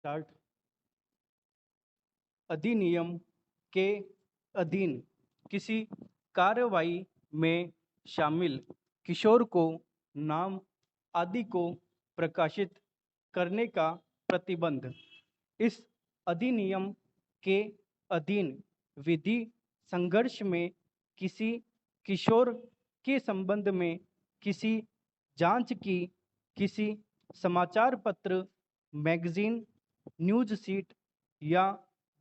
Start. अधिनियम के अधीन किसी कार्रवाई में शामिल किशोर को नाम आदि को प्रकाशित करने का प्रतिबंध। इस अधिनियम के अधीन विधि संघर्ष में किसी किशोर के संबंध में किसी जांच की, किसी समाचार पत्र, मैगजीन, न्यूज सीट या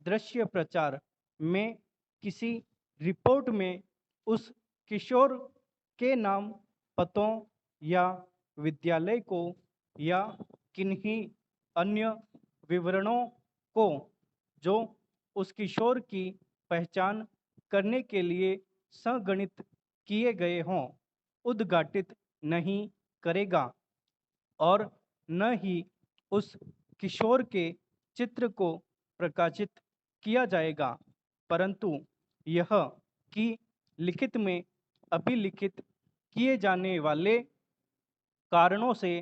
दृश्य प्रचार में किसी रिपोर्ट में उस किशोर के नाम, पतों या विद्यालय को या किन्हीं अन्य विवरणों को जो उस किशोर की पहचान करने के लिए संगणित किए गए हों, उद्घाटित नहीं करेगा और न ही उस किशोर के चित्र को प्रकाशित किया जाएगा, परंतु यह कि लिखित में अभिलिखित किए जाने वाले कारणों से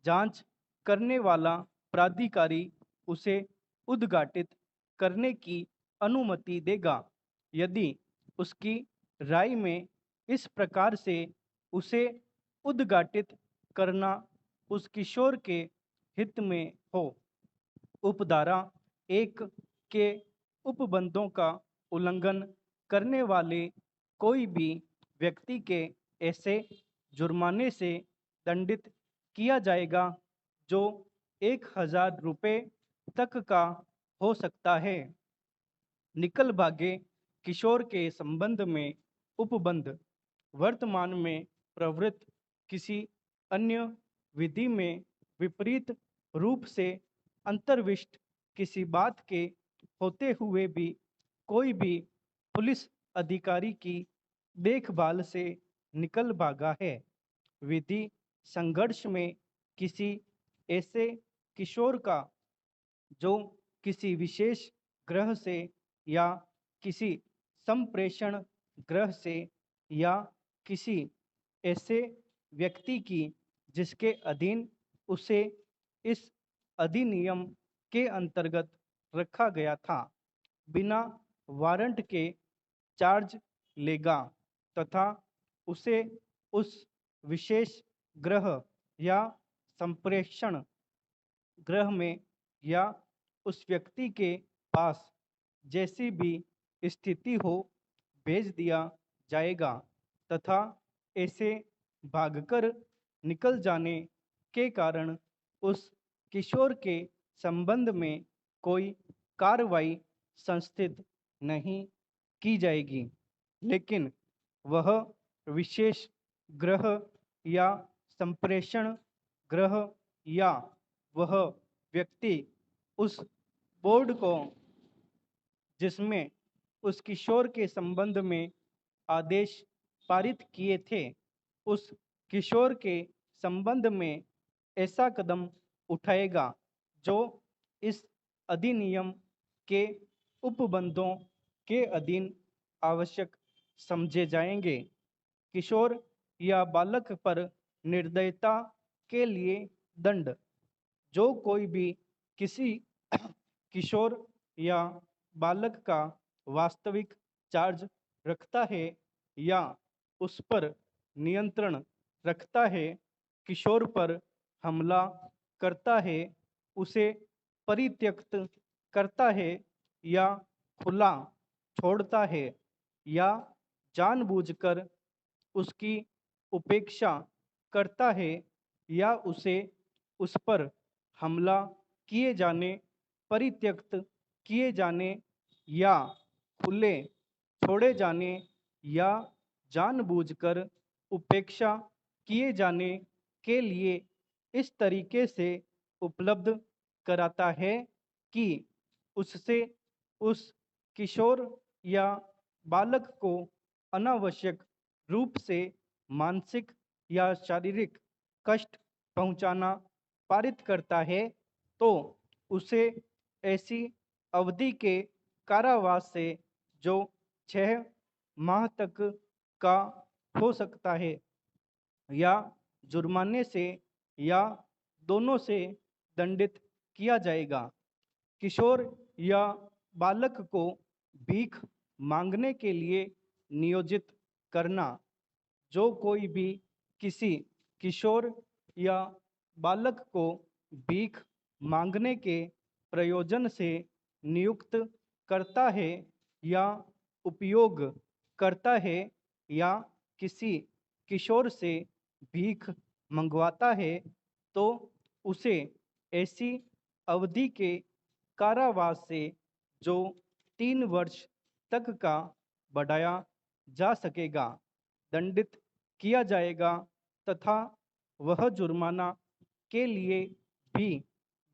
जांच करने वाला प्राधिकारी उसे उद्घाटित करने की अनुमति देगा यदि उसकी राय में इस प्रकार से उसे उद्घाटित करना उस किशोर के हित में हो। उपधारा 1 के उपबंधों का उल्लंघन करने वाले कोई भी व्यक्ति के ऐसे जुर्माने से दंडित किया जाएगा जो 1,000 रुपये तक का हो सकता है। निकल भागे किशोर के संबंध में उपबंध वर्तमान में प्रवृत्त किसी अन्य विधि में विपरीत रूप से अंतर्विष्ट किसी बात के होते हुए भी कोई भी पुलिस अधिकारी की देखभाल से निकल भागा है। विधि संघर्ष में किसी ऐसे किशोर का जो किसी विशेष ग्रह से या किसी संप्रेषण ग्रह से या किसी ऐसे व्यक्ति की जिसके अधीन उसे इस अधिनियम के अंतर्गत रखा गया था, बिना वारंट के चार्ज लेगा तथा उसे उस विशेष ग्रह या संप्रेषण ग्रह में या उस व्यक्ति के पास जैसी भी स्थिति हो भेज दिया जाएगा तथा ऐसे भागकर निकल जाने के कारण उस किशोर के संबंध में कोई कार्रवाई संस्थित नहीं की जाएगी, लेकिन वह विशेष ग्रह या संप्रेषण ग्रह या वह व्यक्ति उस बोर्ड को जिसमें उस किशोर के संबंध में आदेश पारित किए थे, उस किशोर के संबंध में ऐसा कदम उठाएगा जो इस अधिनियम के उपबंधों के अधीन आवश्यक समझे जाएंगे। किशोर या बालक पर निर्दयता के लिए दंड। जो कोई भी किसी किशोर या बालक का वास्तविक चार्ज रखता है या उस पर नियंत्रण रखता है, किशोर पर हमला करता है, उसे परित्यक्त करता है या खुला छोड़ता है या जानबूझकर उसकी उपेक्षा करता है या उसे उस पर हमला किए जाने, परित्यक्त किए जाने या खुले छोड़े जाने या जानबूझकर उपेक्षा किए जाने के लिए इस तरीके से उपलब्ध कराता है कि उससे उस किशोर या बालक को अनावश्यक रूप से मानसिक या शारीरिक कष्ट पहुंचाना पारित करता है, तो उसे ऐसी अवधि के कारावास से जो 6 माह तक का हो सकता है या जुर्माने से या दोनों से दंडित किया जाएगा। किशोर या बालक को भीख मांगने के लिए नियोजित करना। जो कोई भी किसी किशोर या बालक को भीख मांगने के प्रयोजन से नियुक्त करता है या उपयोग करता है या किसी किशोर से भीख मंगवाता है तो उसे ऐसी अवधि के कारावास से जो 3 वर्ष तक का बढ़ाया जा सकेगा दंडित किया जाएगा तथा वह जुर्माना के लिए भी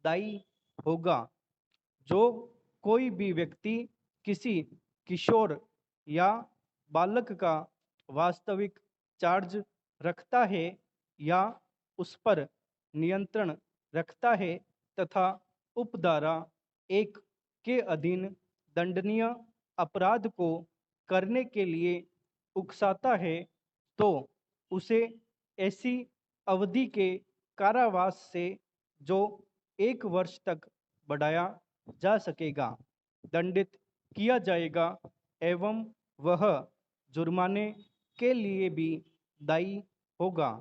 दायी होगा। जो कोई भी व्यक्ति किसी किशोर या बालक का वास्तविक चार्ज रखता है या उस पर नियंत्रण रखता है तथा उपधारा 1 के अधीन दंडनीय अपराध को करने के लिए उकसाता है तो उसे ऐसी अवधि के कारावास से जो 1 वर्ष तक बढ़ाया जा सकेगा दंडित किया जाएगा एवं वह जुर्माने के लिए भी दायी होगा।